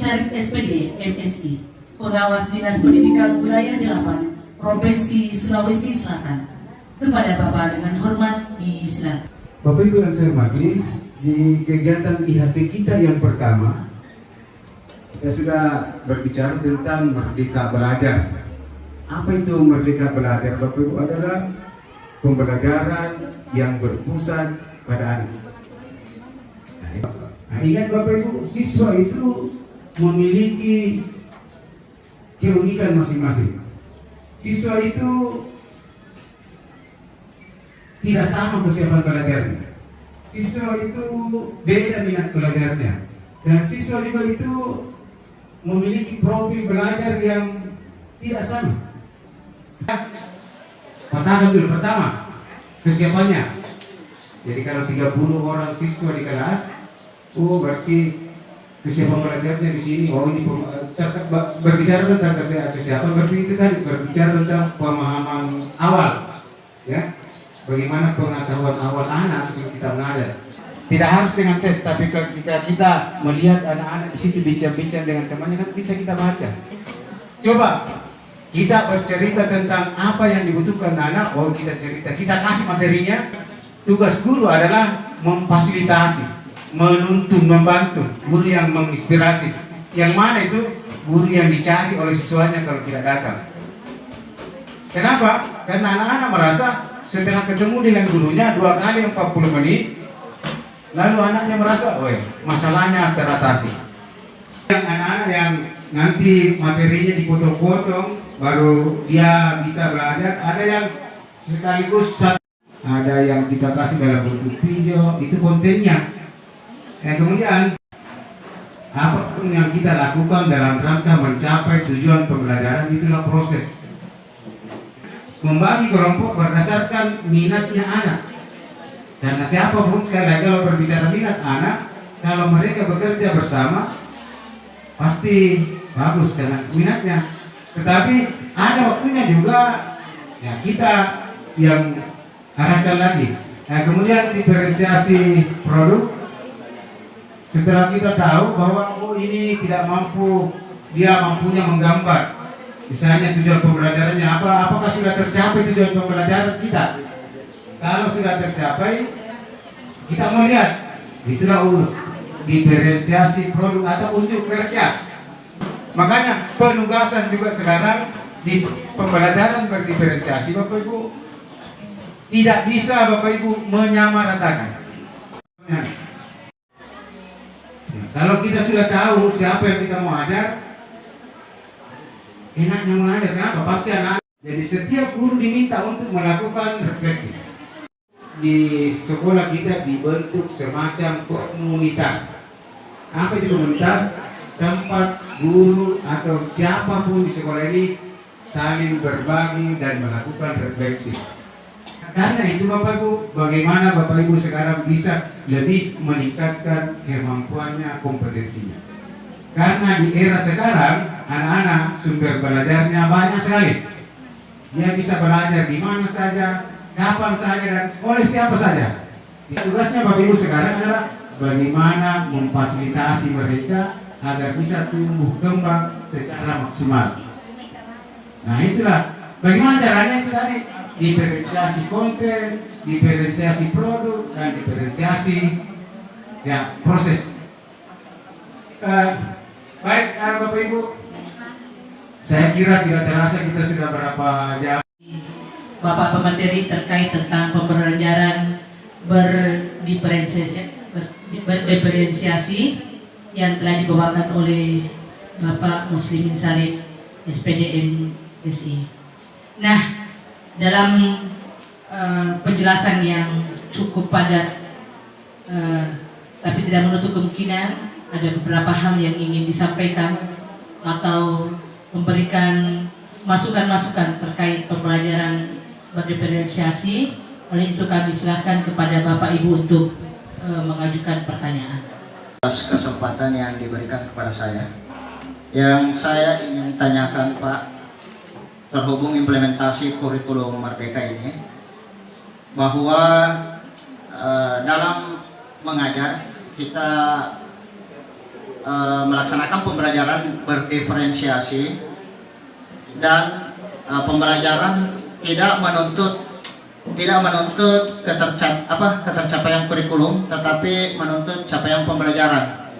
Syarif SPD MSI, Pengawas Dinas Pendidikan Wilayah 8 Provinsi Sulawesi Selatan. Kepada Bapak dengan hormat disilakan. Bapak Ibu yang saya hormati, di kegiatan IHT kita yang pertama, kita sudah berbicara tentang merdeka belajar. Apa itu merdeka belajar? Bapak Ibu adalah pembelajaran yang berpusat pada anak. Nah, ingat Bapak Ibu, siswa itu memiliki keunikan masing-masing. Siswa itu tidak sama kesiapan belajarnya. Siswa itu beda minat belajarnya. Dan siswa juga itu memiliki profil belajar yang tidak sama. Patahan dulu pertama, kesiapannya. Jadi kalau 30 orang siswa di kelas, berarti kesiapan belajarnya di sini. Ini berbicara tentang kesiapan, berarti itu kan berbicara tentang pemahaman awal, ya. Bagaimana pengetahuan awal anak sebelum kita mengajar. Tidak harus dengan tes, tapi ketika kita melihat anak-anak di situ bincang-bincang dengan temannya, kan bisa kita baca. Coba kita bercerita tentang apa yang dibutuhkan anak. Kita cerita, kita kasih materinya. Tugas guru adalah memfasilitasi, menuntun, membantu. Guru yang menginspirasi. Yang mana itu guru yang dicari oleh siswanya kalau tidak datang. Kenapa? Karena anak-anak merasa setelah ketemu dengan gurunya 2 kali 40 menit, lalu anaknya merasa, masalahnya teratasi. Yang anak-anak yang nanti materinya dipotong-potong, baru dia bisa belajar. Ada yang sekaligus, ada yang kita kasih dalam bentuk video, itu kontennya. Kemudian apapun yang kita lakukan dalam rangka mencapai tujuan pembelajaran, itulah proses. Membagi kelompok berdasarkan minatnya anak. Karena siapapun, sekali lagi kalau berbicara minat anak, kalau mereka bekerja bersama, pasti bagus dengan minatnya. Tetapi ada waktunya juga, ya kita yang arahkan lagi. Kemudian diferensiasi produk. Setelah kita tahu bahwa ini tidak mampu, dia mampunya menggambar. Misalnya tujuan pembelajarannya apa? Apakah sudah tercapai tujuan pembelajaran kita? Kalau sudah tercapai, kita melihat, itulah diferensiasi produk atau unjuk kerja. Makanya penugasan juga sekarang di pembelajaran berdiferensiasi, Bapak Ibu, tidak bisa Bapak Ibu menyamaratakan. Kalau kita sudah tahu siapa yang kita mau ajar, enaknya mengajar. Kenapa? Pasti anak. Jadi setiap guru diminta untuk melakukan refleksi. Di sekolah kita dibentuk semacam komunitas. Apa itu komunitas? Tempat guru atau siapapun di sekolah ini saling berbagi dan melakukan refleksi. Karena itu Bapak Ibu, bagaimana Bapak Ibu sekarang bisa lebih meningkatkan kemampuannya, kompetensinya. Karena di era sekarang, anak-anak sumber belajarnya banyak sekali. Dia bisa belajar di mana saja, kapan saja, dan oleh siapa saja. Tugasnya Bapak Ibu sekarang adalah bagaimana memfasilitasi mereka agar bisa tumbuh kembang secara maksimal. Nah itulah, bagaimana caranya itu tadi. Diferensiasi konten, diferensiasi produk, dan diferensiasi proses. Baik Bapak Ibu, saya kira tidak terasa kita sudah berapa jam. Bapak pemateri terkait tentang pembelajaran berdiferensiasi yang telah dibawakan oleh Bapak Muslimin Syarif SPD MSI. Nah, dalam penjelasan yang cukup padat, tapi tidak menutup kemungkinan ada beberapa hal yang ingin disampaikan atau memberikan masukan-masukan terkait pembelajaran berdiferensiasi. Oleh itu kami silakan kepada Bapak Ibu untuk mengajukan pertanyaan. Atas kesempatan yang diberikan kepada saya, yang saya ingin tanyakan Pak, terhubung implementasi kurikulum Merdeka ini, bahwa dalam mengajar kita melaksanakan pembelajaran berdiferensiasi dan pembelajaran tidak menuntut ketercapaian kurikulum, tetapi menuntut capaian pembelajaran.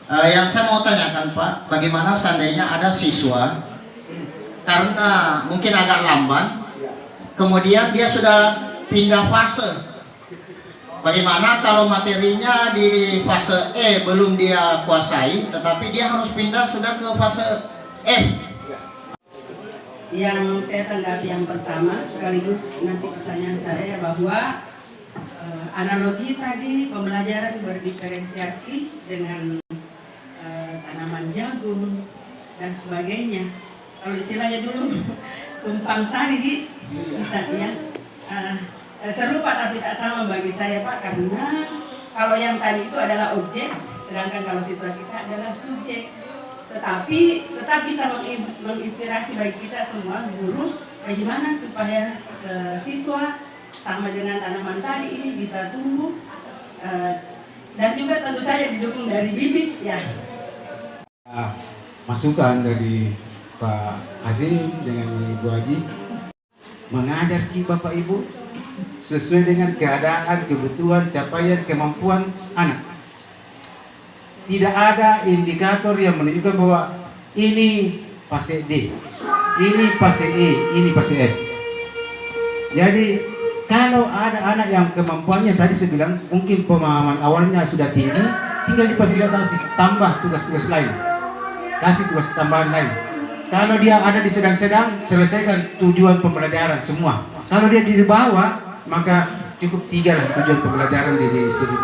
Yang saya mau tanyakan Pak, bagaimana seandainya ada siswa karena mungkin agak lamban, kemudian dia sudah pindah fase. Bagaimana kalau materinya di fase E belum dia kuasai, tetapi dia harus pindah sudah ke fase F? Yang saya tanggapi yang pertama, sekaligus nanti pertanyaan saya, bahwa analogi tadi pembelajaran berdiferensiasi dengan tanaman jagung dan sebagainya. Kalau istilahnya dulu tumpang sari di ya. Serupa tapi tak sama bagi saya Pak, karena kalau yang tadi itu adalah objek, sedangkan kalau siswa kita adalah subjek. Tetapi tetap bisa menginspirasi bagi kita semua guru, bagaimana supaya siswa sama dengan tanaman tadi ini bisa tumbuh dan juga tentu saja didukung dari bibit ya. Masukan dari Pak Hasim dengan Ibu Haji, mengajar Bapak Ibu sesuai dengan keadaan, kebutuhan, capaian, kemampuan anak. Tidak ada indikator yang menunjukkan bahwa ini pasti D, ini pasti E, ini pasti F. Jadi kalau ada anak yang kemampuannya tadi saya bilang mungkin pemahaman awalnya sudah tinggi, tinggal difasilitasi tambah tugas-tugas lain, kasih tugas tambahan lain. Kalau dia ada di sedang-sedang, selesaikan tujuan pembelajaran semua. Kalau dia di bawah, maka cukup 3 lah tujuan pembelajaran di suruh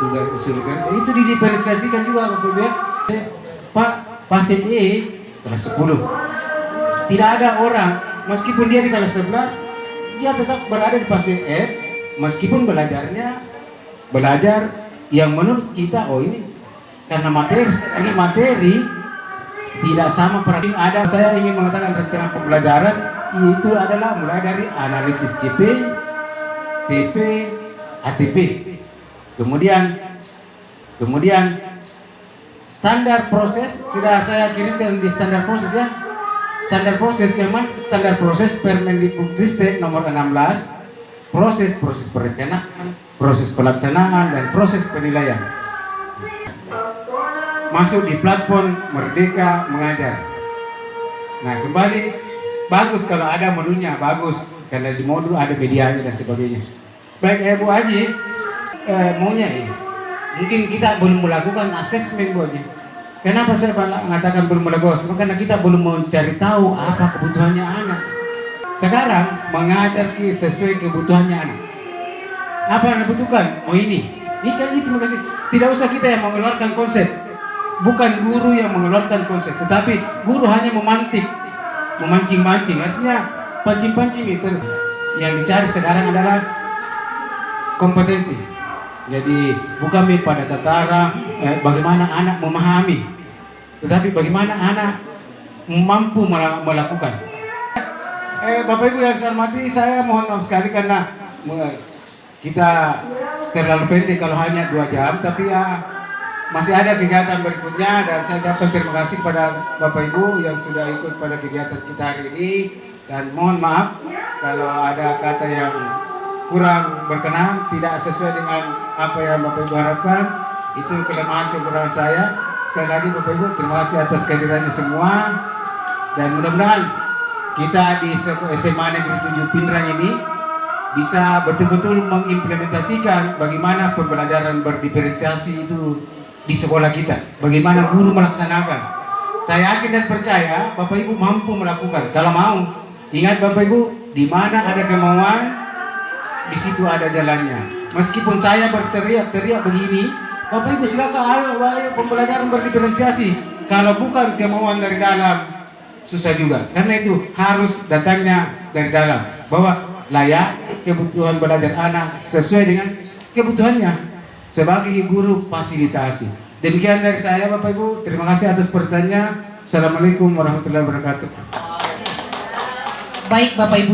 kerja. Itu didiferensiasikan juga Bapak Ibu. Pak, pasien E kelas 10. Tidak ada orang, meskipun dia di kelas 11, dia tetap berada di pasien E, meskipun belajar yang menurut kita, oh ini karena materi tidak sama perhatian. Ada, saya ingin mengatakan rencana pembelajaran itu adalah mulai dari analisis CP, PP, ATP. Kemudian standar proses sudah saya kirimkan di standar proses ya. Standar proses yang mana? Standar proses Permendikbudristek nomor 16, proses perencanaan, proses pelaksanaan dan proses penilaian. Masuk di platform Merdeka Mengajar. Nah, kembali bagus kalau ada menunya, bagus karena di modul ada medianya dan sebagainya. Baik Bu Haji, maunya ini mungkin kita belum melakukan asesmen Bu Haji. Kenapa saya mengatakan belum melakukan? Karena kita belum mencari tahu apa kebutuhannya anak. Sekarang mengajar sesuai kebutuhannya anak. Apa yang dibutuhkan? Oh ini kan itu, terima kasih. Tidak usah kita yang mengeluarkan konsep. Bukan guru yang mengeluarkan konsep, tetapi guru hanya memancing-mancing. Artinya pancing-pancing itu. Yang dicari sekarang adalah kompetensi. Jadi bukan pada tataran bagaimana anak memahami, tetapi bagaimana anak mampu melakukan. Bapak Ibu yang saya hormati, saya mohon maaf sekali karena kita terlalu pendek kalau hanya 2 jam, tapi ya masih ada kegiatan berikutnya dan saya dapat terima kasih pada Bapak Ibu yang sudah ikut pada kegiatan kita hari ini, dan mohon maaf kalau ada kata yang kurang berkenan, tidak sesuai dengan apa yang Bapak Ibu harapkan. Itu kelemahan kekurangan saya. Sekali lagi Bapak Ibu, terima kasih atas kehadirannya semua, dan mudah-mudahan kita di SMA Negeri 7 Pindrang ini bisa betul-betul mengimplementasikan bagaimana pembelajaran berdiferensiasi itu di sekolah kita, bagaimana guru melaksanakan. Saya yakin dan percaya Bapak Ibu mampu melakukan kalau mau. Ingat Bapak Ibu, di mana ada kemauan, di situ ada jalannya. Meskipun saya berteriak-teriak begini, Bapak Ibu silakan, ayo pembelajaran berdiferensiasi. Kalau bukan kemauan dari dalam, susah juga. Karena itu harus datangnya dari dalam, bahwa layak kebutuhan belajar anak sesuai dengan kebutuhannya. Sebagai guru fasilitasi. Demikian dari saya Bapak Ibu. Terima kasih atas pertanyaannya. Assalamualaikum warahmatullahi wabarakatuh. Baik Bapak Ibu.